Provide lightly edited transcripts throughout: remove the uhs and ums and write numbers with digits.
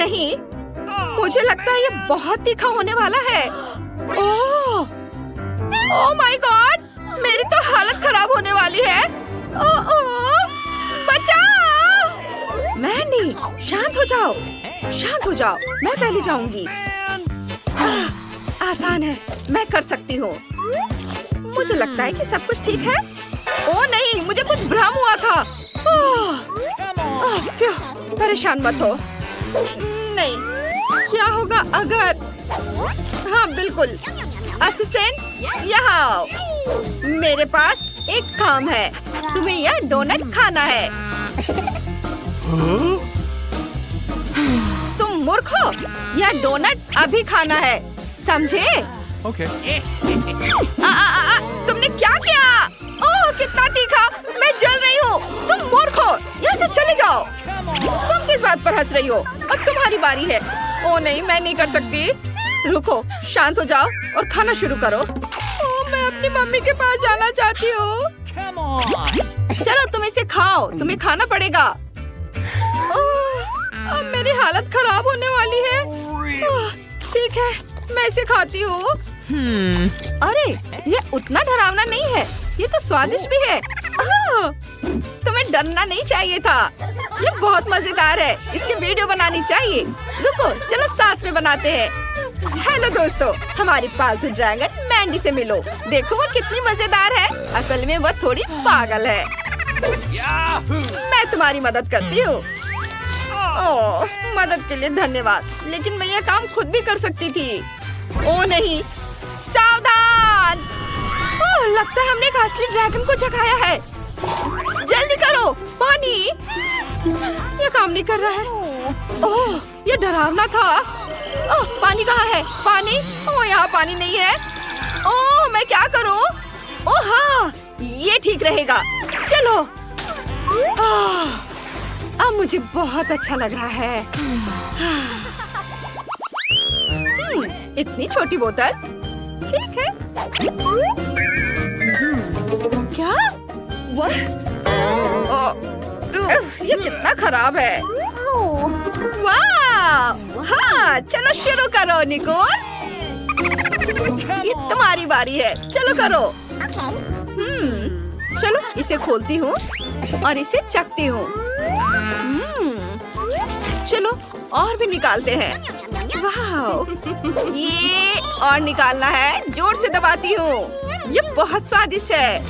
नहीं, मुझे लगता है ये बहुत तीखा होने वाला है। ओह माय गॉड, मेरी तो हालत खराब होने वाली है। ओह बचाओ। मैंडी, शांत हो जाओ, शांत हो जाओ। मैं पहले जाऊंगी। आसान है, मैं कर सकती हूँ। मुझे लगता है कि सब कुछ ठीक है। ओह नहीं, मुझे कुछ भ्रम हुआ था। परेशान मत हो। नहीं, क्या होगा अगर... हाँ बिल्कुल, असिस्टेंट यहाँ आओ। मेरे पास एक काम है, तुम्हें यह डोनट खाना है। तुम मूर्ख हो, यह डोनट अभी खाना है, समझे? Okay. तुमने क्या किया? ओह कितना तीखा, मैं जल रही हूँ। तुम मूर्ख हो, यहाँ से चले जाओ। तुम किस बात पर हंस रही हो? अब तुम्हारी बारी है। ओह नहीं, मैं नहीं कर सकती। रुको, शांत हो जाओ और खाना शुरू करो। ओह मैं अपनी मम्मी के पास जाना चाहती हूँ। चलो तुम इसे खाओ, तुम्हें खाना पड़ेगा। ओह अब मेरी हालत खराब होने वाली है। ठीक है, मैं इसे खाती हूँ। अरे ये उतना डरावना नहीं है, ये तो स्वादिष्ट भी है। तुम्हें डरना नहीं चाहिए था। ये बहुत मजेदार है, इसकी वीडियो बनानी चाहिए। रुको, चलो साथ में बनाते हैं। हेलो दोस्तों, हमारी पालतू ड्रैगन मैंडी से मिलो। देखो वो कितनी मजेदार है। असल में वह थोड़ी पागल है। मैं तुम्हारी मदद करती हूँ। ओह मदद के लिए धन्यवाद, लेकिन मैं यह काम खुद भी कर सकती थी। ओह नहीं, सावधान। ओह लगता है हमने एक असली ड्रैगन को जगाया है। जल्दी करो, पानी। ये काम नहीं कर रहा है। ओह ये डरावना था। ओह पानी कहाँ है? पानी? ओह यहाँ पानी नहीं है। ओह मैं क्या करूँ? ओह हाँ, ये ठीक रहेगा। चलो। अब मुझे बहुत अच्छा लग रहा है। इतनी छोटी बोतल, ठीक है। क्या? ये कितना खराब है। वाह! हाँ, चलो शुरू करो निकोल। ये तुम्हारी बारी है, चलो करो। चलो इसे खोलती हूँ और इसे चखती हूँ। चलो और भी निकालते हैं। वाह! ये और निकालना है, जोर से दबाती हूँ। ये बहुत स्वादिष्ट है।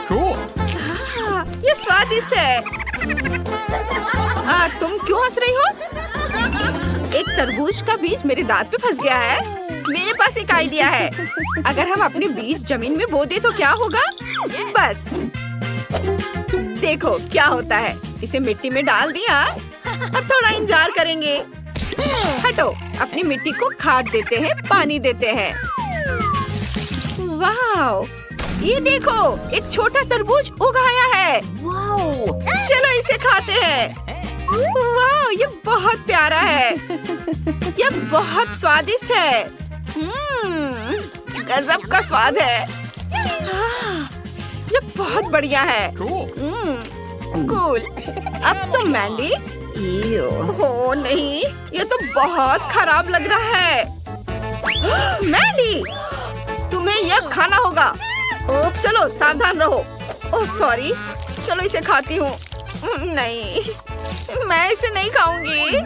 हाँ, ये स्वादिष्ट है। तुम क्यों हंस रही हो? एक तरबूज का बीज मेरे दांत पे फंस गया है। मेरे पास एक आइडिया है। अगर हम अपने बीज जमीन में बो दे तो क्या होगा? बस देखो क्या होता है। इसे मिट्टी में डाल दिया और थोड़ा इंतजार करेंगे। हटो, अपनी मिट्टी को खाद देते हैं, पानी देते हैं। वाह! ये देखो, एक छोटा तरबूज उगाया है। चलो इसे खाते हैं। वाह! ये बहुत प्यारा है। ये बहुत स्वादिष्ट है। गजब का स्वाद है। ये बहुत बढ़िया है। कूल। अब तो मैंडी। हो नहीं, ये तो बहुत खराब लग रहा है। मैंडी, तुम्हें यह खाना होगा। चलो सावधान रहो। ओह सॉरी, चलो इसे खाती हूँ। नहीं, मैं इसे नहीं खाऊंगी।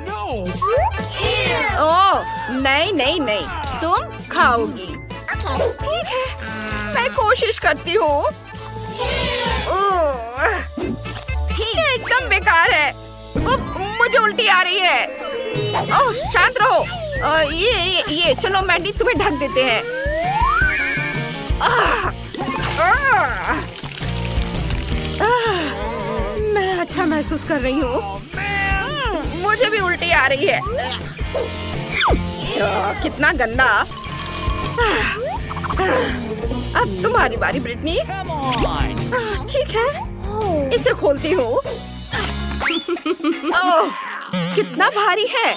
ओह नहीं नहीं नहीं, तुम खाओगी। ठीक है, मैं कोशिश करती हूँ। ये एकदम बेकार है। मुझे उल्टी आ रही है। ओह शांत रहो। ये चलो मैंडी, तुम्हें ढक देते हैं। मैं अच्छा महसूस कर रही हूँ। मुझे भी उल्टी आ रही है। कितना गंदा। अब तुम्हारी बारी ब्रिटनी। ठीक है, इसे खोलती हूँ। ओह कितना भारी है।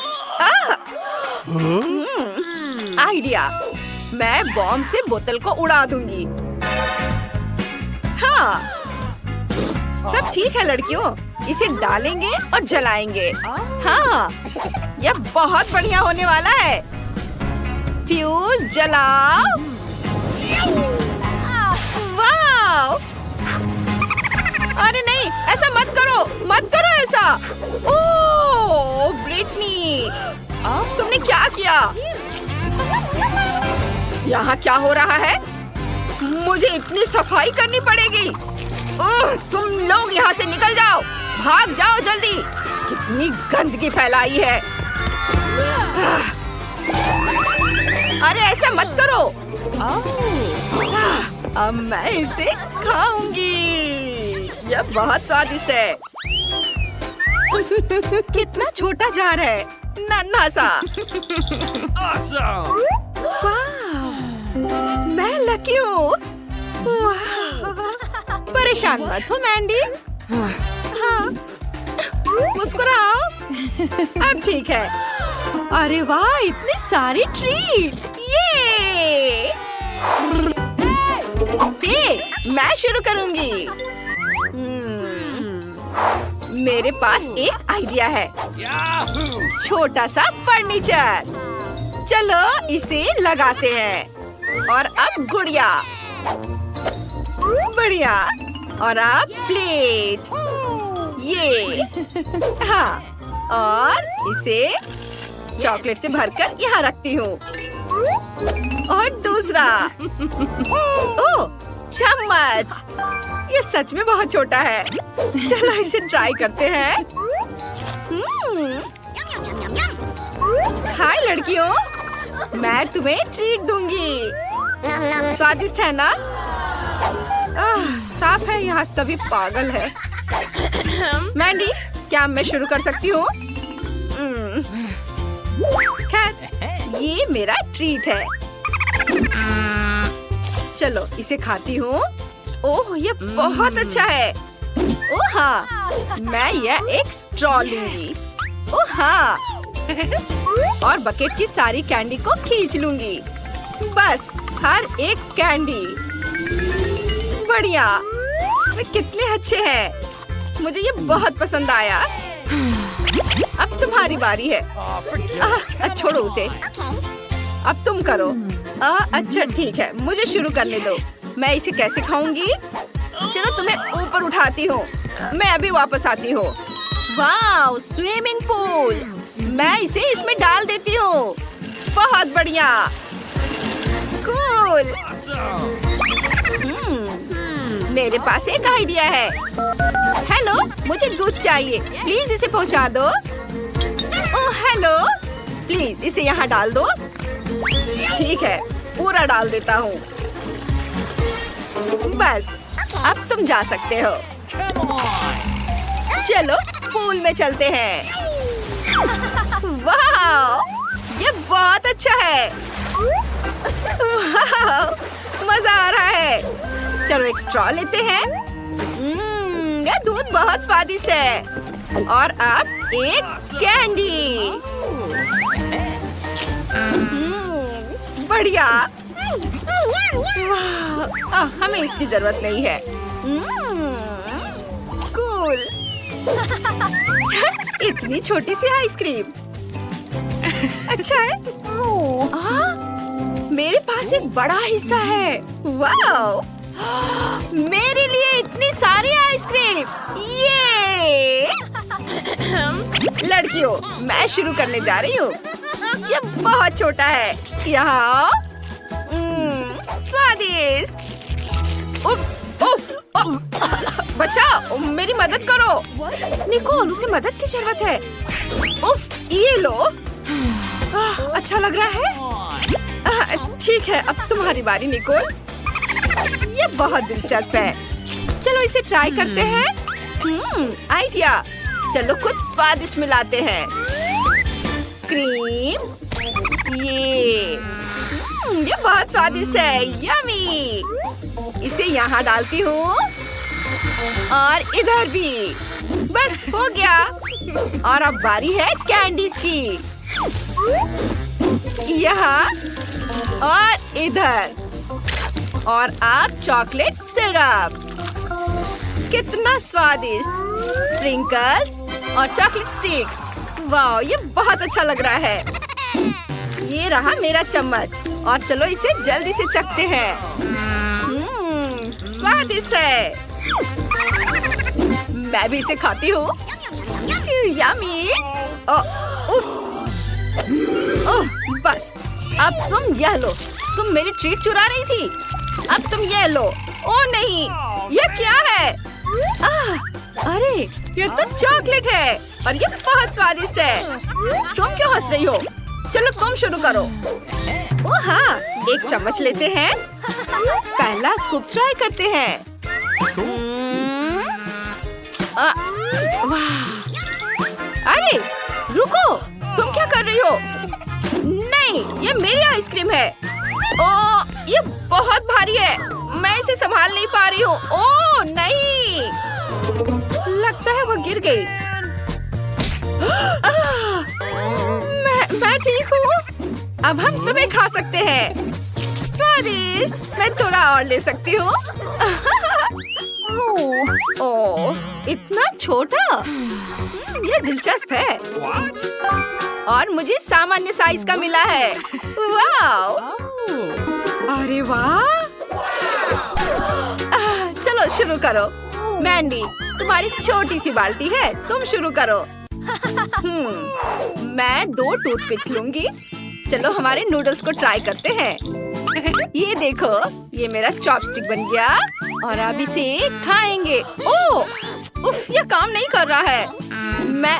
आइडिया, मैं बॉम्ब से बोतल को उड़ा दूंगी। हाँ सब ठीक है लड़कियों, इसे डालेंगे और जलाएंगे। हाँ, यह बहुत बढ़िया होने वाला है। फ्यूज जलाओ। वाव! अरे नहीं, ऐसा मत करो ऐसा। ओह ब्रिटनी, तुमने क्या किया? यहाँ क्या हो रहा है? मुझे इतनी सफाई करनी पड़ेगी। ओह, तुम लोग यहाँ से निकल जाओ, भाग जाओ जल्दी। कितनी गंदगी फैलाई है। अरे ऐसा मत करो। अब मैं इसे खाऊंगी। यह बहुत स्वादिष्ट है। कितना छोटा जार है, नन्हा सा। Awesome! मैं लकी हूँ। परेशान मत हो मैंडी। हाँ, मुस्कुराओ। अब ठीक है। अरे वाह, इतनी सारी ट्रीट। ये मैं शुरू करूंगी। मेरे पास एक आइडिया है। Yahoo! छोटा सा फर्नीचर। चलो इसे लगाते हैं। और अब गुड़िया। बढ़िया। और अब प्लेट। ये। हाँ, और इसे चॉकलेट से भरकर यहाँ रखती हूँ। और दूसरा। ओह, चम्मच। ये सच में बहुत छोटा है। चलो इसे ट्राई करते हैं। हाय लड़कियों, मैं तुम्हें ट्रीट दूंगी। स्वादिष्ट है ना? साफ है, यहाँ सभी पागल है। मैंडी, क्या मैं शुरू कर सकती हूँ? खैर, ये मेरा ट्रीट है। चलो इसे खाती हूँ। ओह, ये बहुत अच्छा है। ओह हाँ, मैं यह एक स्ट्रॉ लूंगी। ओह हाँ, और बकेट की सारी कैंडी को खींच लूंगी। बस हर एक कैंडी। बढ़िया, वे कितने अच्छे हैं। मुझे ये बहुत पसंद आया। अब तुम्हारी बारी है। छोड़ो उसे। अब तुम करो। अच्छा ठीक है, मुझे शुरू करने दो। मैं इसे कैसे खाऊंगी? चलो तुम्हें ऊपर उठाती हूँ। मैं अभी वापस आती हूँ। वाह, स्विमिंग पूल। मैं इसे इसमें डाल देती हूँ। बहुत बढ़िया। कूल। मेरे पास एक आइडिया है। हेलो, मुझे दूध चाहिए। प्लीज इसे पहुँचा दो। ओह हेलो, प्लीज इसे यहाँ डाल दो। ठीक है, पूरा डाल देता हूँ। बस, अब तुम जा सकते हो। चलो पूल में चलते हैं। वाह, ये बहुत अच्छा है। वाह, मजा आ रहा है। चलो एक स्ट्रॉ लेते हैं। ये दूध बहुत स्वादिष्ट है। और अब एक कैंडी। बढ़िया। हमें इसकी जरूरत नहीं है। कूल। इतनी छोटी सी आइसक्रीम। अच्छा है। मेरे पास एक बड़ा हिस्सा है। वाओ, मेरे लिए इतनी सारी आइसक्रीम। ये लड़कियों, मैं शुरू करने जा रही हूँ। ये बहुत छोटा है। यहाँ स्वादिष्ट। उप्स, बच्चा, मेरी मदद करो। निकोल, उसे मदद की जरूरत है। उफ, ये लो। अच्छा लग रहा है। ठीक है, अब तुम्हारी बारी निकोल। ये बहुत दिलचस्प है। चलो इसे ट्राई करते हैं। आइडिया। चलो कुछ स्वादिष्ट मिलाते हैं। क्रीम। ये बहुत स्वादिष्ट है। यमी। इसे यहाँ डालती हूँ और इधर भी। बस हो गया। और अब बारी है कैंडीज की। यहाँ और इधर। और अब चॉकलेट सिरप। कितना स्वादिष्ट! स्प्रिंकल्स और चॉकलेट स्टिक्स। वाह, ये बहुत अच्छा लग रहा है। ये रहा मेरा चम्मच और चलो इसे जल्दी से चखते हैं। स्वादिष्ट है। मैं भी इसे खाती हूँ। यम्मी। ओह, बस अब तुम यह लो। तुम मेरी ट्रीट चुरा रही थी। अब तुम ये लो। ओह नहीं, ये क्या है? अरे ये तो चॉकलेट है और ये बहुत स्वादिष्ट है। तुम क्यों हंस रही हो? चलो तुम शुरू करो। ओह हाँ, एक चम्मच लेते हैं। पहला स्कूप ट्राई करते हैं। वाह! अरे रुको, तुम क्या कर रही हो? नहीं, ये मेरी आइसक्रीम है। ओह, ये बहुत भारी है। मैं इसे संभाल नहीं पा रही हूँ। ओह नहीं, लगता है वो गिर गई। मैं ठीक हूँ। अब हम तुम्हें खा सकते हैं। स्वादिष्ट। मैं थोड़ा और ले सकती हूँ। ओह, इतना छोटा। ये दिलचस्प है। और मुझे सामान्य साइज का मिला है। वाह! अरे वाह! चलो शुरू करो। मैंडी, तुम्हारी छोटी सी बाल्टी है, तुम शुरू करो। मैं 2 टूथपिक्स लूंगी। चलो हमारे नूडल्स को ट्राई करते हैं। ये देखो, ये मेरा चॉपस्टिक बन गया और अब इसे खाएंगे। ओह, उफ, ये काम नहीं कर रहा है। मैं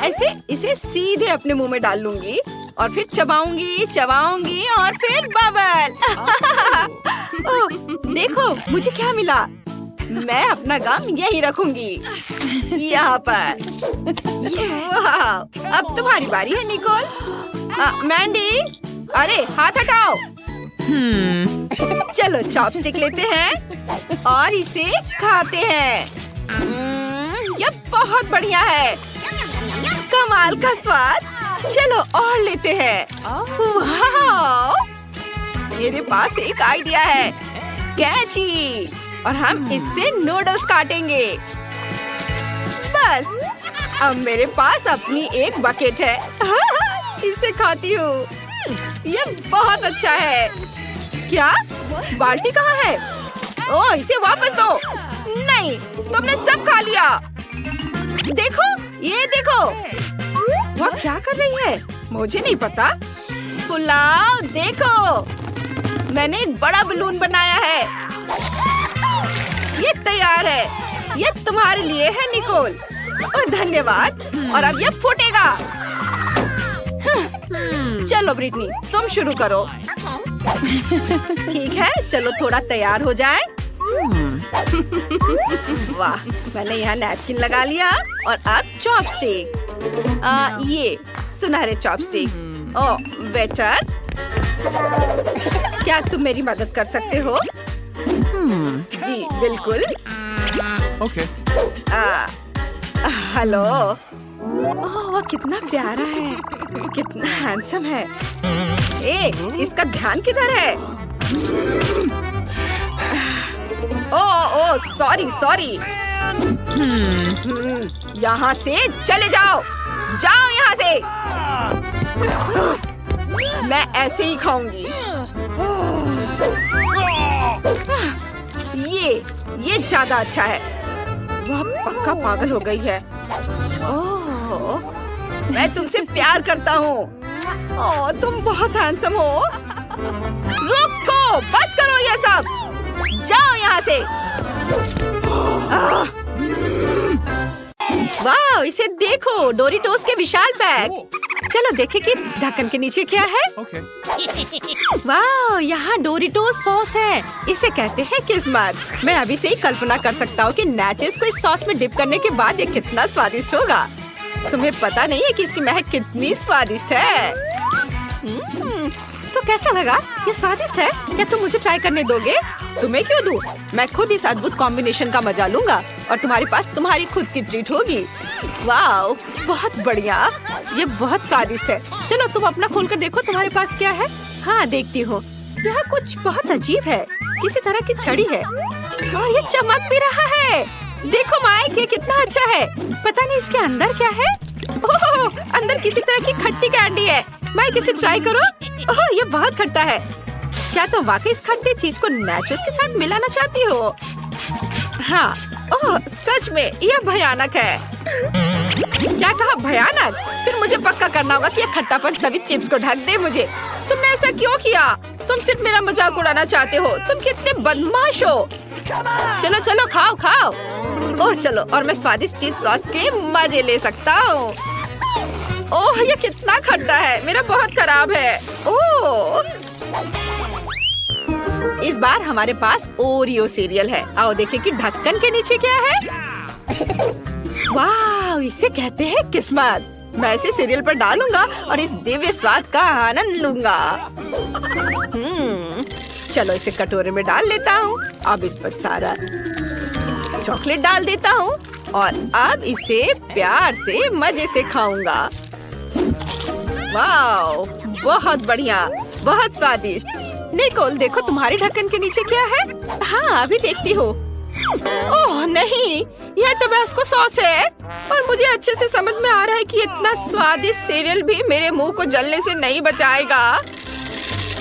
इसे सीधे अपने मुंह में डाल लूंगी और फिर चबाऊंगी और फिर बबल। ओह, देखो मुझे क्या मिला। मैं अपना गम यही रखूंगी, यहाँ पर। वाह! अब तुम्हारी बारी है निकोल। मैंडी, अरे हाथ हटाओ। चलो चॉपस्टिक लेते हैं और इसे खाते हैं। ये बहुत बढ़िया है। कमाल का स्वाद। चलो और लेते हैं। वाह! मेरे पास एक आइडिया है। कैची, और हम इससे नूडल्स काटेंगे। बस अब मेरे पास अपनी एक बकेट है। इसे खाती हूँ। ये बहुत अच्छा है। क्या? बाल्टी कहाँ है? ओह, इसे वापस दो। नहीं, तुमने सब खा लिया। देखो, ये देखो। वह क्या कर रही है? मुझे नहीं पता। पुलाव देखो, मैंने एक बड़ा बलून बनाया है। ये तैयार है। ये तुम्हारे लिए है निकोल। और धन्यवाद। और अब ये फूटेगा। चलो ब्रिटनी, तुम शुरू करो। ठीक है, चलो थोड़ा तैयार हो जाए। वाह, मैंने यहाँ नैपकिन लगा लिया और अब चॉपस्टिक। ये सुनहरे चॉपस्टिक। ओह वेटर, क्या तुम मेरी मदद कर सकते हो? जी बिल्कुल। Okay. हेलो। ओह, वह कितना प्यारा है, कितना हैंडसम है। इसका ध्यान किधर है? Oh sorry. यहाँ से चले जाओ यहाँ से। मैं ऐसे ही खाऊंगी। ये ज्यादा अच्छा है। वह पक्का पागल हो गई है। ओह, मैं तुमसे प्यार करता हूँ। ओह, तुम बहुत हैंडसम हो। रुको, बस करो ये सब। जाओ यहाँ से। वाह, इसे देखो, डोरिटोस के विशाल बैग। चलो देखें कि ढक्कन के नीचे क्या है। Okay. वाह, यहाँ डोरिटोस सॉस है। इसे कहते हैं किस्मत। मैं अभी से ही कल्पना कर सकता हूँ कि नाचोस को इस सॉस में डिप करने के बाद ये कितना स्वादिष्ट होगा। तुम्हें पता नहीं है कि इसकी महक कितनी स्वादिष्ट है। तो कैसा लगा? ये स्वादिष्ट है। क्या तुम मुझे ट्राई करने दोगे? तुम्हें क्यों दूँ? मैं खुद इस अद्भुत कॉम्बिनेशन का मजा लूंगा और तुम्हारे पास तुम्हारी खुद की ट्रीट होगी। वाह, बहुत बढ़िया। ये बहुत स्वादिष्ट है। चलो तुम अपना खोलकर देखो तुम्हारे पास क्या है। हाँ, देखती हूँ। यहाँ कुछ बहुत अजीब है। किसी तरह की छड़ी है और ये चमक भी रहा है। देखो माइक, ये कितना अच्छा है। पता नहीं इसके अंदर क्या है। ओह, अंदर किसी तरह की खट्टी कैंडी है। माइक, इसे ट्राई करो। ओह, ये बहुत खट्टा है। क्या तुम वाकई इस खट्टी चीज को नाचोस के साथ मिलाना चाहती हो? हाँ। ओह, सच में यह भयानक है। क्या कहा, भयानक? फिर मुझे पक्का करना होगा कि यह खट्टापन सभी चिप्स को ढक दे मुझे। तुमने ऐसा क्यों किया? तुम सिर्फ मेरा मजाक उड़ाना चाहते हो। तुम कितने बदमाश हो। चलो चलो, खाओ खाओ। ओह चलो, और मैं स्वादिष्ट चीज सॉस के मजे ले सकता हूँ। ओह, ये कितना खट्टा है। मेरा बहुत खराब है। ओह, इस बार हमारे पास ओरियो सीरियल है। आओ देखें कि ढक्कन के नीचे क्या है। वाह, इसे कहते हैं किस्मत। मैं इसे सीरियल पर डालूंगा और इस दिव्य स्वाद का आनंद लूंगा। चलो इसे कटोरे में डाल लेता हूँ। अब इस पर सारा चॉकलेट डाल देता हूँ और अब इसे प्यार से मजे से खाऊंगा। वाह, बहुत बढ़िया, बहुत स्वादिष्ट। निकोल, देखो तुम्हारे ढक्कन के नीचे क्या है। हाँ, अभी देखती हूँ। ओह नहीं, यह टबास्को सॉस है और मुझे अच्छे से समझ में आ रहा है कि इतना स्वादिष्ट सीरियल भी मेरे मुंह को जलने से नहीं बचाएगा।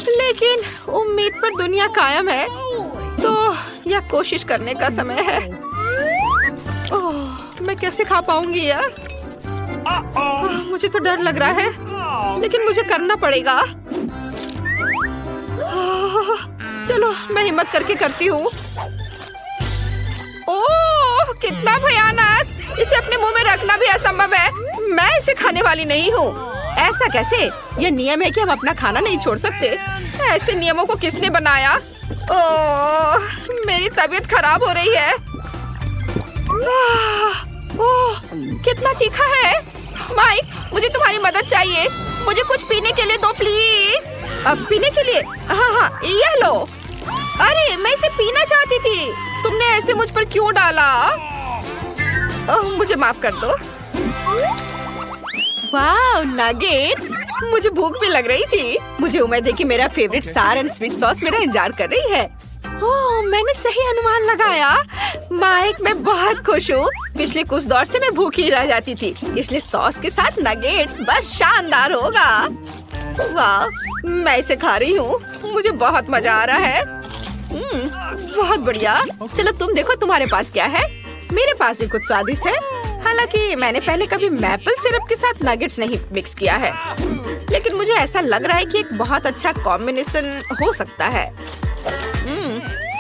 लेकिन उम्मीद पर दुनिया कायम है, तो यह कोशिश करने का समय है। ओह, मैं कैसे खा पाऊंगी यार? मुझे तो डर लग रहा है, लेकिन मुझे करना पड़ेगा। चलो मैं हिम्मत करके करती हूँ। ओह, कितना भयानक! इसे अपने मुंह में रखना भी असंभव है। मैं इसे खाने वाली नहीं हूँ। ऐसा कैसे? यह नियम है कि हम अपना खाना नहीं छोड़ सकते। ऐसे नियमों को किसने बनाया? ओह, मेरी तबीयत खराब हो रही है। ओह, कितना तीखा है। माइक, मुझे तुम्हारी मदद चाहिए। मुझे कुछ पीने के लिए दो प्लीज। अब पीने के लिए? हाँ हाँ, ये लो। अरे, मैं इसे पीना चाहती थी। तुमने ऐसे मुझ पर क्यों डाला? ओह, मुझे माफ कर दो। वाह, नगेट्स! मुझे भूख भी लग रही थी। मुझे उम्मीद है कि मेरा फेवरेट सार एंड स्वीट सॉस मेरा इंतजार कर रही है। ओह, मैंने सही अनुमान लगाया। माइक, मैं बहुत खुश हूँ। पिछले कुछ दौर से मैं भूखी रह जाती थी, इसलिए सॉस के साथ नगेट्स बस शानदार होगा। वाह, मैं इसे खा रही हूँ। मुझे बहुत मजा आ रहा है। बहुत बढ़िया। चलो तुम देखो तुम्हारे पास क्या है। मेरे पास भी कुछ स्वादिष्ट है। हालांकि मैंने पहले कभी मैपल सिरप के साथ नगेट्स नहीं मिक्स किया है, लेकिन मुझे ऐसा लग रहा है कि एक बहुत अच्छा कॉम्बिनेशन हो सकता है।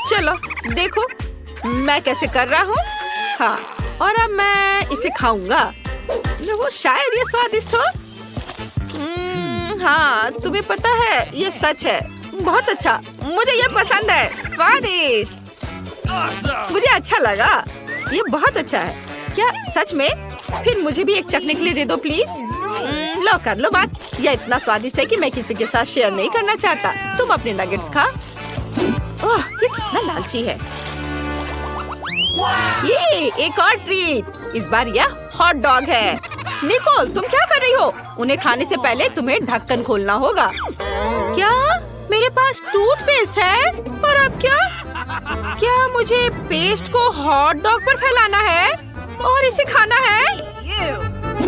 चलो देखो मैं कैसे कर रहा हूँ। हाँ, और अब मैं इसे खाऊंगा। जो शायद ये स्वादिष्ट हो। हाँ, तुम्हें पता है ये सच है। बहुत अच्छा, मुझे ये पसंद है। स्वादिष्ट, मुझे अच्छा लगा। ये बहुत अच्छा है। क्या सच में? फिर मुझे भी एक चखने के लिए दे दो प्लीज। लो कर लो बात। यह इतना स्वादिष्ट है कि मैं किसी के साथ शेयर नहीं करना चाहता। तुम अपने नगेट्स खा। ओह, ये कितना लालची है। ये एक और ट्रीट। इस बार यह हॉट डॉग है। निकोल, तुम क्या कर रही हो? उन्हें खाने से पहले तुम्हें ढक्कन खोलना होगा। क्या? मेरे पास टूथपेस्ट है? और अब क्या? क्या मुझे पेस्ट को हॉट डॉग पर फैलाना है और इसे खाना है?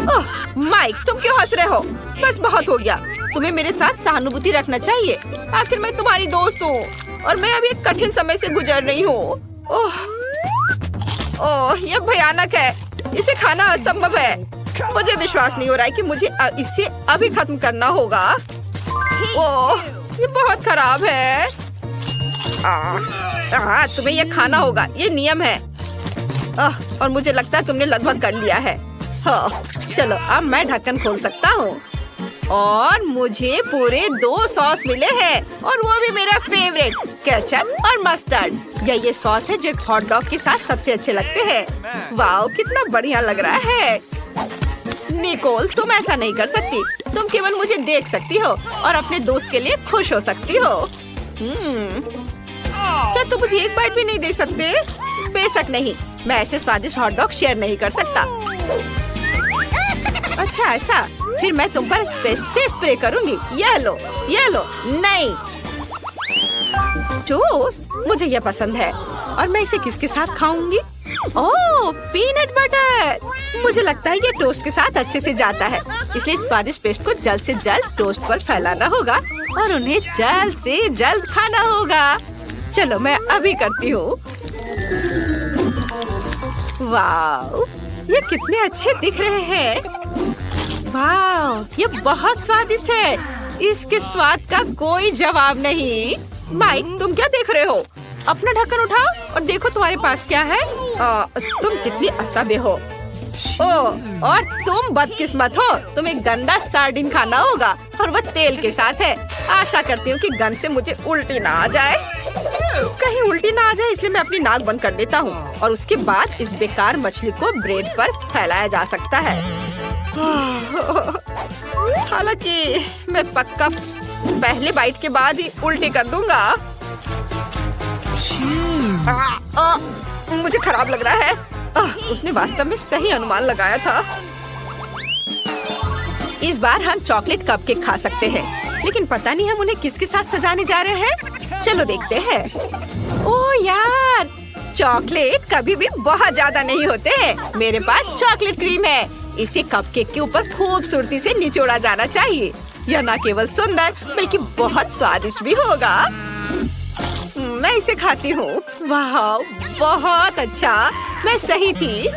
ओह, माइक, तुम क्यों हंस रहे हो? बस बहुत हो गया। तुम्हें मेरे साथ सहानुभूति रखना चाहिए। आखिर मैं तुम्हारी दोस्त हूँ और मैं अभी एक कठिन समय से गुजर रही हूँ। ओह, यह भयानक है। इसे खाना असंभव है। मुझे विश्वास नहीं हो रहा है कि मुझे इसे अभी खत्म करना होगा। ओह, ये बहुत खराब है। तुम्हें यह खाना होगा, ये नियम है। और मुझे लगता है तुमने लगभग कर लिया है। चलो अब मैं ढक्कन खोल सकता हूँ और मुझे पूरे 2 सॉस मिले हैं और वो भी मेरा फेवरेट, केचप और मस्टर्ड। ये सॉस है जो एक हॉट डॉग के साथ सबसे अच्छे लगते हैं। वाह, कितना बढ़िया लग रहा है। निकोल, तुम ऐसा नहीं कर सकती। तुम केवल मुझे देख सकती हो और अपने दोस्त के लिए खुश हो सकती हो। क्या तुम मुझे एक बाइट भी नहीं दे सकते? बेशक नहीं, मैं ऐसे स्वादिष्ट हॉट डॉग शेयर नहीं कर सकता। अच्छा ऐसा? फिर मैं तुम पर पेस्ट से स्प्रे करूंगी। ये लो, ये लो। नहीं, टोस्ट, मुझे ये पसंद है और मैं इसे किसके साथ खाऊंगी? ओह, पीनट बटर। मुझे लगता है ये टोस्ट के साथ अच्छे से जाता है, इसलिए स्वादिष्ट पेस्ट को जल्द से जल्द टोस्ट पर फैलाना होगा और उन्हें जल्द से जल्द खाना होगा। चलो मैं अभी करती हूँ। वाह, ये कितने अच्छे दिख रहे हैं। वाह, ये बहुत स्वादिष्ट है। इसके स्वाद का कोई जवाब नहीं। माइक, तुम क्या देख रहे हो? अपना ढक्कन उठाओ और देखो तुम्हारे पास क्या है। तुम कितनी असभ्य हो। ओह, और तुम बदकिस्मत हो। तुम्हें गंदा सार्डिन खाना होगा और वह तेल के साथ है। आशा करती हूँ कि गंद से मुझे उल्टी ना आ जाए। कहीं उल्टी ना आ जाए इसलिए मैं अपनी नाक बंद कर देता हूँ और उसके बाद इस बेकार मछली को ब्रेड पर फैलाया जा सकता है। हालांकि मैं पक्का पहले बाइट के बाद ही उल्टी कर दूंगा। मुझे खराब लग रहा है। उसने वास्तव में सही अनुमान लगाया था। इस बार हम चॉकलेट कपकेक खा सकते हैं, लेकिन पता नहीं हम उन्हें किसके साथ सजाने जा रहे हैं। चलो देखते हैं। ओह यार, चॉकलेट कभी भी बहुत ज्यादा नहीं होते हैं। मेरे पास चॉकलेट क्रीम है। इसे कपकेक के ऊपर खूबसूरती से निचोड़ा जाना चाहिए। यह न केवल सुंदर बल्कि बहुत स्वादिष्ट भी होगा। मैं इसे खाती हूँ। वाह, बहुत अच्छा। मैं सही थी।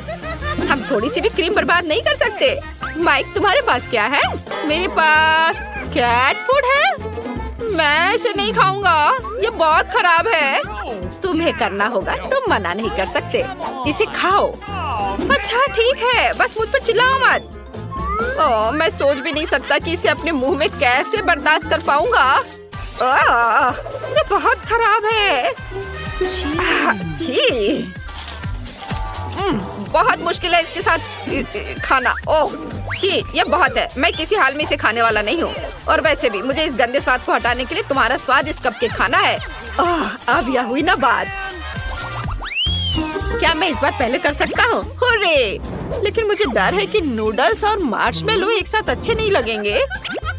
हम थोड़ी सी भी क्रीम बर्बाद नहीं कर सकते। माइक, तुम्हारे पास क्या है? मेरे पास कैट फूड है। मैं इसे नहीं खाऊंगा, ये बहुत खराब है। तुम्हें करना होगा, तुम मना नहीं कर सकते। इसे खाओ। अच्छा ठीक है, बस मुझ पर चिल्लाओ मत। ओह, मैं सोच भी नहीं सकता कि इसे अपने मुंह में कैसे बर्दाश्त कर पाऊंगा। ये बहुत खराब है। छी, बहुत मुश्किल है इसके साथ खाना। ओह छी, ये बहुत है। मैं किसी हाल में इसे खाने वाला नहीं हूँ। और वैसे भी मुझे इस गंदे स्वाद को हटाने के लिए तुम्हारा स्वादिष्ट कपकेक खाना है। अब यह हुई ना बात। क्या मैं इस बार पहले कर सकता हूँ? हुर्रे! लेकिन मुझे डर है कि नूडल्स और मार्शमेलो एक साथ अच्छे नहीं लगेंगे।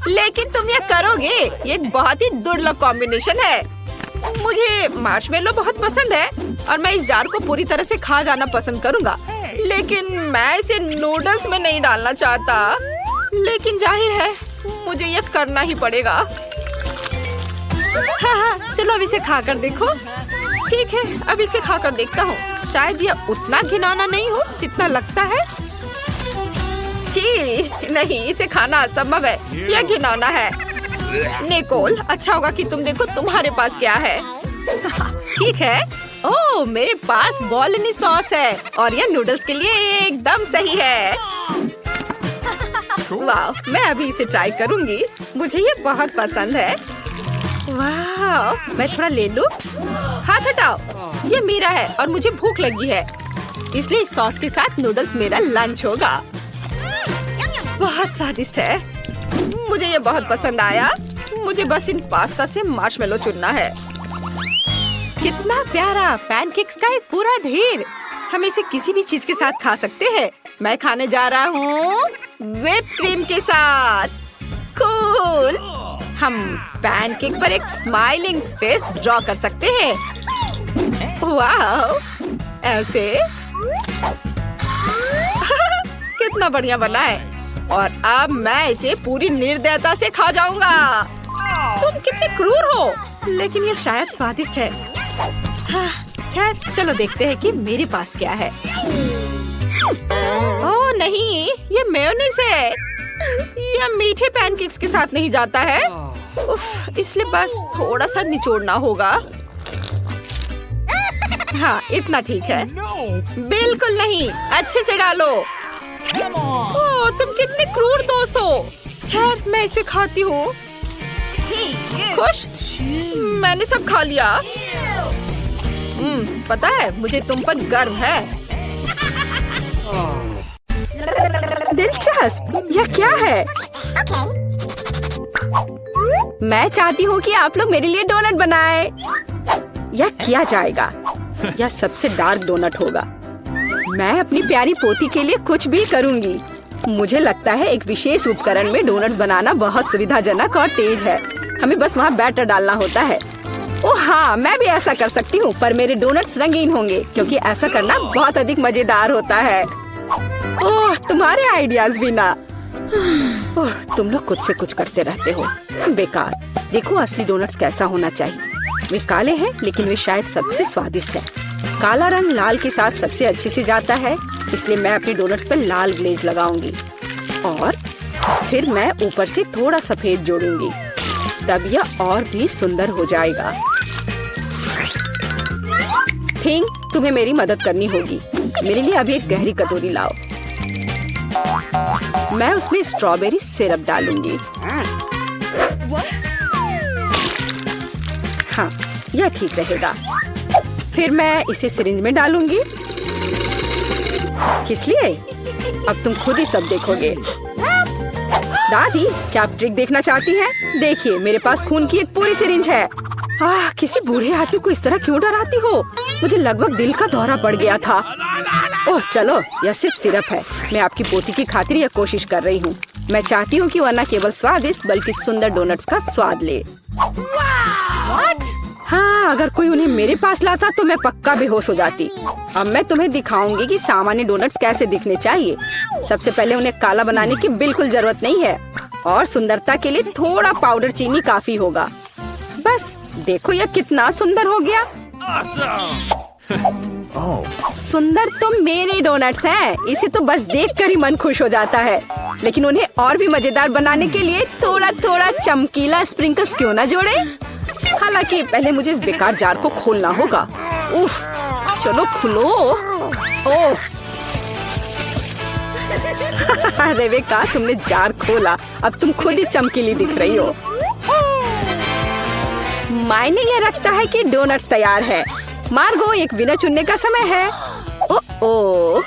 लेकिन तुम यह करोगे। ये एक बहुत ही दुर्लभ कॉम्बिनेशन है। मुझे मार्शमेलो बहुत पसंद है और मैं इस जार को पूरी तरह से खा जाना पसंद करूंगा। लेकिन मैं इसे नूडल्स में नहीं डालना चाहता। लेकिन जाहिर है मुझे ये करना ही पड़ेगा। हाँ, चलो अब इसे खाकर देखो। ठीक है, अब इसे खाकर देखता हूँ। शायद ये उतना घिनौना नहीं हो जितना लगता है। छी, नहीं, इसे खाना असंभव है। यह घिनौना है। निकोल, अच्छा होगा कि तुम देखो तुम्हारे पास क्या है। ठीक है। ओह, मेरे पास बॉलोनी सॉस है और यह नूडल्स के लिए एकदम सही है। वाह, मैं अभी इसे ट्राई करूंगी। मुझे ये बहुत पसंद है। वाह, मैं थोड़ा ले लूं। हाथ हटाओ, ये मेरा है और मुझे भूख लगी है, इसलिए इस सॉस के साथ नूडल्स मेरा लंच होगा। बहुत स्वादिष्ट है। मुझे ये बहुत पसंद आया। मुझे बस इन पास्ता से मार्शमेलो चुनना है। कितना प्यारा, पैनकेक्स का एक पूरा ढेर। हम इसे किसी भी चीज के साथ खा सकते हैं। मैं खाने जा रहा हूँ व्हिप क्रीम के साथ। कूल। हम पैनकेक पर एक स्माइलिंग फेस ड्रॉ कर सकते हैं। वाह, ऐसे। कितना बढ़िया बना है। और अब मैं इसे पूरी निर्दयता से खा जाऊंगा। तुम कितने क्रूर हो। लेकिन ये शायद स्वादिष्ट है। हाँ, खैर चलो देखते हैं कि मेरे पास क्या है। ओह नहीं, ये मेयोनीज है। यह मीठे पैनकेक्स के साथ नहीं जाता है। उफ, इसलिए बस थोड़ा सा निचोड़ना होगा। हाँ, इतना ठीक है। बिल्कुल नहीं, अच्छे से डालो। ओह, तुम कितने क्रूर दोस्त हो। खैर, मैं इसे खाती हूँ। खुश? मैंने सब खा लिया। पता है, मुझे तुम पर गर्व है। दिलचस्प, यह क्या है? मैं चाहती हूँ कि आप लोग मेरे लिए डोनट बनाएं। यह किया जाएगा। यह सबसे डार्क डोनट होगा। मैं अपनी प्यारी पोती के लिए कुछ भी करूंगी। मुझे लगता है एक विशेष उपकरण में डोनट्स बनाना बहुत सुविधाजनक और तेज है। हमें बस वहाँ बैटर डालना होता है। ओह हाँ, मैं भी ऐसा कर सकती हूँ, पर मेरे डोनट्स रंगीन होंगे क्योंकि ऐसा करना बहुत अधिक मजेदार होता है। ओह, तुम्हारे आइडियाज भी ना। ओह, तुम लोग खुद से कुछ करते रहते हो, बेकार। देखो असली डोनट्स कैसा होना चाहिए। वे काले हैं लेकिन वे शायद सबसे स्वादिष्ट है। काला रंग लाल के साथ सबसे अच्छे से जाता है, इसलिए मैं अपने डोनट्स पर लाल ग्लेज लगाऊंगी और फिर मैं ऊपर से थोड़ा सफेद जोड़ूंगी, तब यह और भी सुंदर हो जाएगा। थिंग, तुम्हें मेरी मदद करनी होगी। मेरे लिए अभी एक गहरी कटोरी लाओ। मैं उसमें स्ट्रॉबेरी सिरप डालूंगी। हाँ, यह ठीक रहेगा। फिर मैं इसे सिरिंज में डालूंगी। किस लिए? अब तुम खुद ही सब देखोगे। दादी, क्या आप ट्रिक देखना चाहती हैं? देखिए, मेरे पास खून की एक पूरी सिरिंज है। किसी बूढ़े आदमी को इस तरह क्यों डराती हो? मुझे लगभग दिल का दौरा पड़ गया था। ओह चलो, यह सिर्फ सिरप है। मैं आपकी पोती की खातिर यह कोशिश कर रही हूँ। मैं चाहती हूँ कि वह न केवल स्वादिष्ट बल्कि सुंदर डोनट्स का स्वाद ले। हाँ, अगर कोई उन्हें मेरे पास लाता तो मैं पक्का बेहोश हो जाती। अब मैं तुम्हें दिखाऊंगी कि सामान्य डोनट्स कैसे दिखने चाहिए। सबसे पहले उन्हें काला बनाने की बिल्कुल जरूरत नहीं है और सुंदरता के लिए थोड़ा पाउडर चीनी काफी होगा। बस देखो, यह कितना सुंदर हो गया। सुंदर तो मेरे डोनट्स हैं। इसे तो बस देखकर ही मन खुश हो जाता है। लेकिन उन्हें और भी मजेदार बनाने के लिए थोड़ा थोड़ा चमकीला स्प्रिंकल्स क्यों ना जोड़े? हालांकि पहले मुझे इस बेकार जार को खोलना होगा। उफ, चलो खुलो। ओह, रेबेका, तुमने जार खोला। अब तुम खुद ही चमकीली दिख रही हो। मायने यह रखता है कि डोनट्स तैयार है। मार्गो, एक विनर चुनने का समय है। ओह,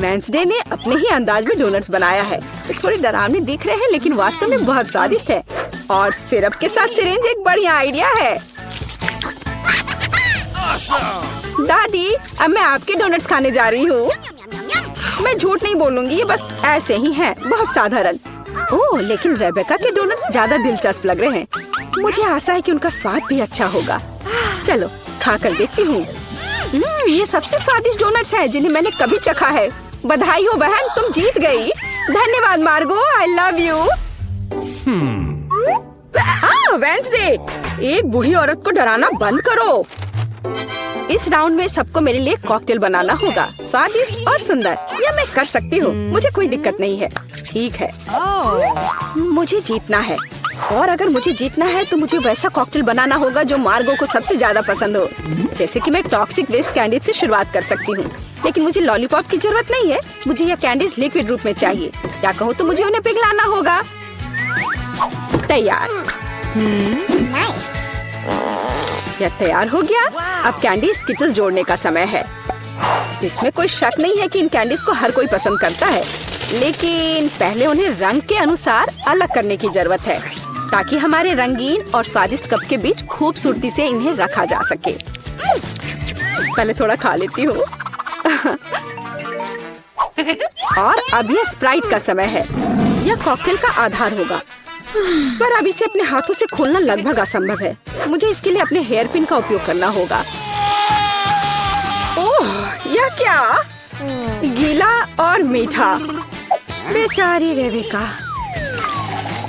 वेंसडे ने अपने ही अंदाज में डोनट्स बनाया है। थोड़े डरावने दिख रहे हैं लेकिन वास्तव में बहुत स्वादिष्ट है। और सिरप के साथ सिरिंज एक बढ़िया आइडिया है। दादी, अब मैं आपके डोनट्स खाने जा रही हूँ। मैं झूठ नहीं बोलूंगी, ये बस ऐसे ही हैं, बहुत साधारण। ओह, लेकिन रेबेका के डोनट्स ज्यादा दिलचस्प लग रहे हैं। मुझे आशा है कि उनका स्वाद भी अच्छा होगा। चलो खाकर देखती हूँ। ये सबसे स्वादिष्ट डोनट्स हैं जिन्हें मैंने कभी चखा है। बधाई हो बहन, तुम जीत गई। धन्यवाद मार्गो, आई लव यू। वेंसडे, एक बूढ़ी औरत को डराना बंद करो। इस राउंड में सबको मेरे लिए कॉकटेल बनाना होगा, स्वादिष्ट और सुंदर। यह मैं कर सकती हूँ, मुझे कोई दिक्कत नहीं है। ठीक है, मुझे जीतना है और अगर मुझे जीतना है तो मुझे वैसा कॉकटेल बनाना होगा जो मार्गो को सबसे ज्यादा पसंद हो। जैसे कि मैं टॉक्सिक वेस्ट कैंडीज से शुरुआत कर सकती हूँ, लेकिन मुझे लॉलीपॉप की जरूरत नहीं है। मुझे यह कैंडीज लिक्विड रूप में चाहिए। क्या कहूँ तो मुझे उन्हें पिघलाना होगा। तैयार। यह तैयार हो गया। अब कैंडी स्किटल्स जोड़ने का समय है। इसमें कोई शक नहीं है कि इन कैंडीज को हर कोई पसंद करता है, लेकिन पहले उन्हें रंग के अनुसार अलग करने की जरूरत है ताकि हमारे रंगीन और स्वादिष्ट कप के बीच खूबसूरती से इन्हें रखा जा सके। पहले थोड़ा खा लेती हूँ। और अब यह स्प्राइट का समय है। यह कॉकटेल का आधार होगा, पर अब इसे अपने हाथों से खोलना लगभग असंभव है। मुझे इसके लिए अपने हेयर पिन का उपयोग करना होगा। ओह, यह क्या? गीला और मीठा। बेचारी रेबेका।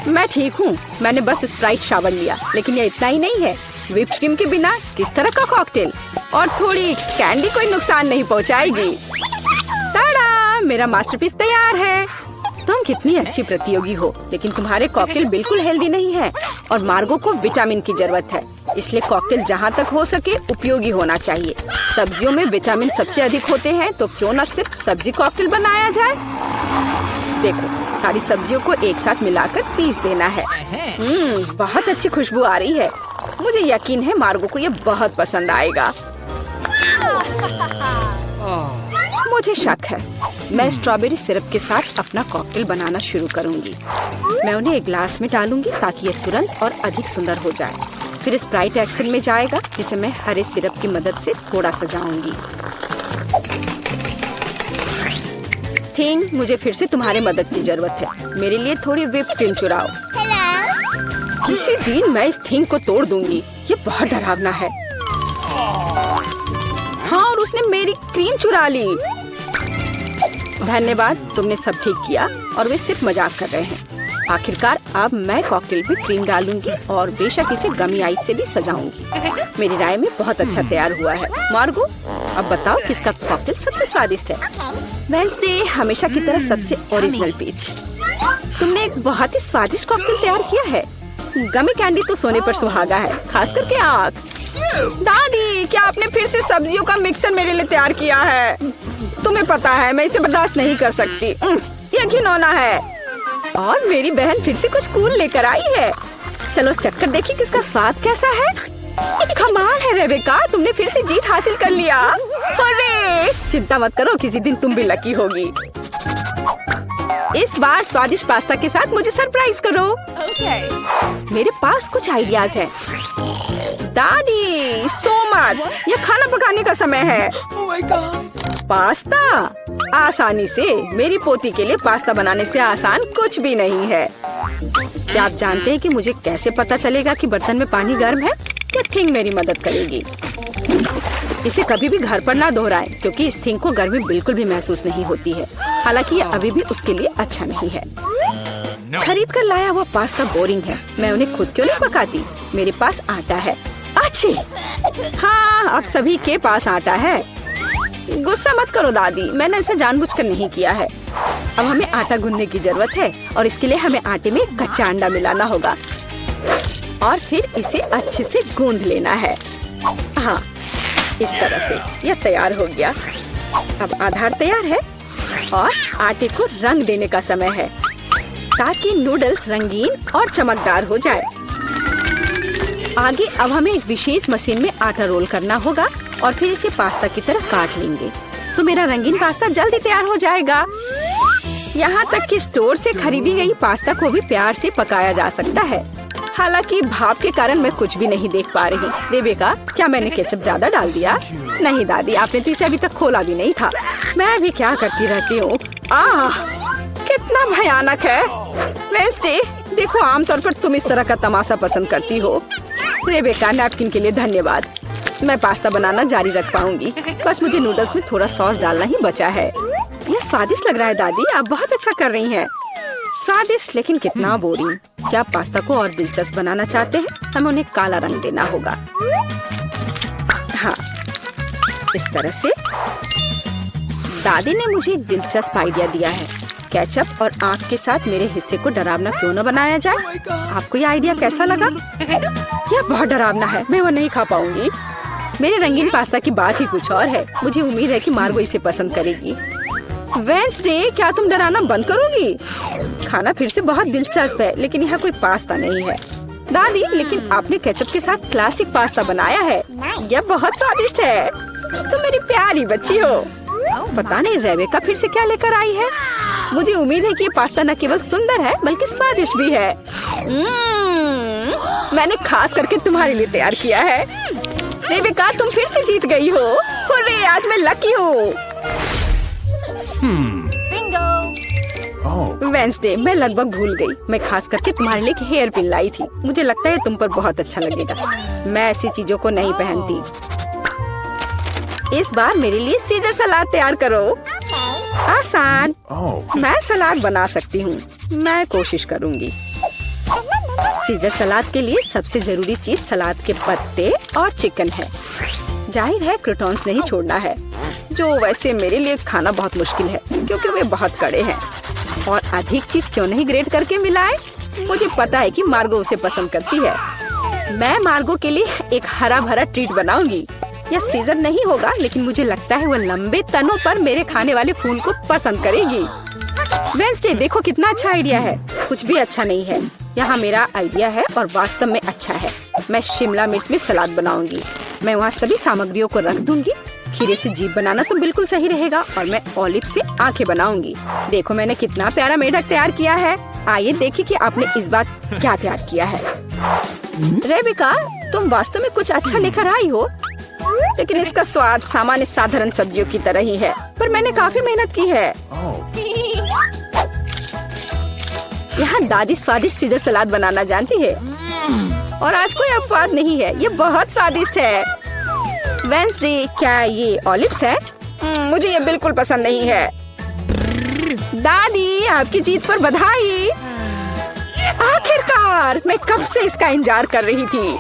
मैं ठीक हूँ, मैंने बस स्प्राइट शावर लिया, लेकिन यह इतना ही नहीं है। व्हिप्ड क्रीम के बिना किस तरह का कॉकटेल? और थोड़ी कैंडी कोई नुकसान नहीं पहुँचाएगी। ताड़ा, मेरा मास्टरपीस तैयार है। तुम कितनी अच्छी प्रतियोगी हो, लेकिन तुम्हारे कॉकटेल बिल्कुल हेल्दी नहीं है और मार्गो को विटामिन की जरूरत है। इसलिए कॉकटेल जहाँ तक हो सके उपयोगी होना चाहिए। सब्जियों में विटामिन सबसे अधिक होते हैं, तो क्यों न सिर्फ सब्जी कॉकटेल बनाया जाए। देखो, सारी सब्जियों को एक साथ मिलाकर पीस देना है। बहुत अच्छी खुशबू आ रही है। मुझे यकीन है मार्गो को ये बहुत पसंद आएगा। मुझे शक है। मैं स्ट्रॉबेरी सिरप के साथ अपना कॉकटेल बनाना शुरू करूंगी। मैं उन्हें एक ग्लास में डालूंगी ताकि ये तुरंत और अधिक सुंदर हो जाए। फिर स्प्राइट एक्शन में जाएगा, जिसे मैं हरे सिरप की मदद से थोड़ा सजाऊंगी। थिंग, मुझे फिर से तुम्हारी मदद की जरूरत है। मेरे लिए थोड़ी व्हिप्ड क्रीम चुराओ। किसी दिन मैं इस थिंग को तोड़ दूंगी। ये बहुत डरावना है। हाँ, और उसने मेरी क्रीम चुरा ली। धन्यवाद, तुमने सब ठीक किया। और वे सिर्फ मजाक कर रहे हैं। आखिरकार अब मैं कॉकटेल पे क्रीम डालूंगी और बेशक इसे गमी आइस से भी सजाऊंगी। मेरी राय में बहुत अच्छा तैयार हुआ है। मार्गो, अब बताओ किसका कॉकटेल सबसे स्वादिष्ट है? वेडनेसडे हमेशा की तरह सबसे ओरिजिनल पीच। तुमने एक बहुत ही स्वादिष्ट कॉकटेल तैयार किया है। गमी कैंडी तो सोने पर सुहागा है, खास करके आँख। दादी, क्या आपने फिर से सब्जियों का मिक्सर मेरे लिए तैयार किया है? तुम्हें पता है मैं इसे बर्दाश्त नहीं कर सकती। ये घिनौना है। और मेरी बहन फिर से कुछ कूल लेकर आई है। चलो चक्कर देखिए किसका स्वाद कैसा है। कमाल है रेबेका, तुमने फिर से जीत हासिल कर लिया। अरे चिंता मत करो, किसी दिन तुम भी लकी होगी। इस बार स्वादिष्ट पास्ता के साथ मुझे सरप्राइज करो। मेरे पास कुछ आइडियाज हैं। दादी, सो मत, ये खाना पकाने का समय है। पास्ता आसानी से। मेरी पोती के लिए पास्ता बनाने से आसान कुछ भी नहीं है। क्या आप जानते हैं कि मुझे कैसे पता चलेगा कि बर्तन में पानी गर्म है? ये थिंग मेरी मदद करेगी। इसे कभी भी घर पर ना दोहराएं, क्योंकि इस थिंग को गर्मी बिल्कुल भी महसूस नहीं होती है। हालांकि ये अभी भी उसके लिए अच्छा नहीं है। खरीद कर लाया हुआ पास्ता बोरिंग है। मैं उन्हें खुद क्यों नहीं पकाती? मेरे पास आटा है। अच्छी, हाँ, अब सभी के पास आटा है। गुस्सा मत करो दादी, मैंने इसे जानबूझकर नहीं किया है। अब हमें आटा गूंदने की जरूरत है और इसके लिए हमें आटे में कच्चा अंडा मिलाना होगा और फिर इसे अच्छे से गूंद लेना है। हाँ, इस तरह से यह तैयार हो गया। अब आधार तैयार है और आटे को रंग देने का समय है ताकि नूडल्स रंगीन और चमकदार हो जाए। आगे अब हमें एक विशेष मशीन में आटा रोल करना होगा और फिर इसे पास्ता की तरह काट लेंगे तो मेरा रंगीन पास्ता जल्दी तैयार हो जाएगा। यहाँ तक कि स्टोर से खरीदी गई पास्ता को भी प्यार से पकाया जा सकता है। हालांकि भाप के कारण मैं कुछ भी नहीं देख पा रही। रेबेका, क्या मैंने केचप ज्यादा डाल दिया? नहीं दादी, आपने तो इसे अभी तक खोला भी नहीं था। मैं भी क्या करती रहती हूँ। कितना भयानक है। वेडनेसडे, देखो आमतौर पर तुम इस तरह का तमाशा पसंद करती हो। रेबेका, नैपकिन के लिए धन्यवाद। मैं पास्ता बनाना जारी रख पाऊंगी। बस मुझे नूडल्स में थोड़ा सॉस डालना ही बचा है। यह स्वादिष्ट लग रहा है दादी, आप बहुत अच्छा कर रही हैं। स्वादिष्ट लेकिन कितना बोरिंग। क्या आप पास्ता को और दिलचस्प बनाना चाहते हैं? हमें उन्हें काला रंग देना होगा। हाँ, इस तरह से। दादी ने मुझे एक दिलचस्प आइडिया दिया है। केचप और आँख के साथ मेरे हिस्से को डरावना क्यों न बनाया जाए? आपको ये आइडिया कैसा लगा? यह बहुत डरावना है, मैं वो नहीं खा पाऊंगी। मेरे रंगीन पास्ता की बात ही कुछ और है। मुझे उम्मीद है कि मार्गो इसे पसंद करेगी। वेडनेसडे, क्या तुम डराना बंद करोगी? खाना फिर से बहुत दिलचस्प है, लेकिन यहाँ कोई पास्ता नहीं है। दादी, लेकिन आपने केचप के साथ क्लासिक पास्ता बनाया है। यह बहुत स्वादिष्ट है। तुम मेरी प्यारी बच्ची हो। पता नहीं रेबेका फिर से क्या लेकर आई है। मुझे उम्मीद है कि ये पास्ता न केवल सुंदर है बल्कि स्वादिष्ट भी है। मैंने खास करके तुम्हारे लिए तैयार किया है। रेबेका, तुम फिर से जीत गई हो। हुर्रे, आज मैं लकी हूँ। वेडनेसडे, मैं लगभग भूल गई। मैं खास करके तुम्हारे लिए एक हेयर पिन लाई थी। मुझे लगता है तुम पर बहुत अच्छा लगेगा। मैं ऐसी चीजों को नहीं पहनती। इस बार मेरे लिए सीजर सलाद तैयार करो। आसान। मैं सलाद बना सकती हूँ। मैं कोशिश करूँगी। सीजर सलाद के लिए सबसे जरूरी चीज सलाद के पत्ते और चिकन है। जाहिर है क्रूटॉन्स नहीं छोड़ना है, जो वैसे मेरे लिए खाना बहुत मुश्किल है क्योंकि वे बहुत कड़े हैं। और अधिक चीज क्यों नहीं ग्रेट करके मिलाए? मुझे पता है कि मार्गो उसे पसंद करती है। मैं मार्गो के लिए एक हरा भरा ट्रीट बनाऊंगी। यह सीजन नहीं होगा, लेकिन मुझे लगता है वो लंबे तनों पर मेरे खाने वाले फूल को पसंद करेगी। वेडनेसडे, देखो कितना अच्छा आइडिया है। कुछ भी अच्छा नहीं है। यहाँ मेरा आइडिया है और वास्तव में अच्छा है। मैं शिमला मिर्च में सलाद बनाऊंगी। मैं वहाँ सभी सामग्रियों को रख दूंगी। खीरे से जीभ बनाना तो बिल्कुल सही रहेगा और मैं ऑलिव से आंखें बनाऊंगी। देखो मैंने कितना प्यारा मेढक तैयार किया है। आइए देखिए कि आपने इस बार क्या तैयार किया है। रेबेका, तुम वास्तव में कुछ अच्छा लेकर आई हो, लेकिन इसका स्वाद सामान्य साधारण सब्जियों की तरह ही है। पर मैंने काफी मेहनत की है। यहाँ दादी स्वादिष्ट सीजर सलाद बनाना जानती है। और आज कोई अपवाद नहीं है, ये बहुत स्वादिष्ट है। वेंसडे, क्या ये ऑलिव्स है? मुझे ये बिल्कुल पसंद नहीं है। दादी, आपकी जीत पर बधाई। आखिरकार, मैं कब से इसका इंतजार कर रही थी।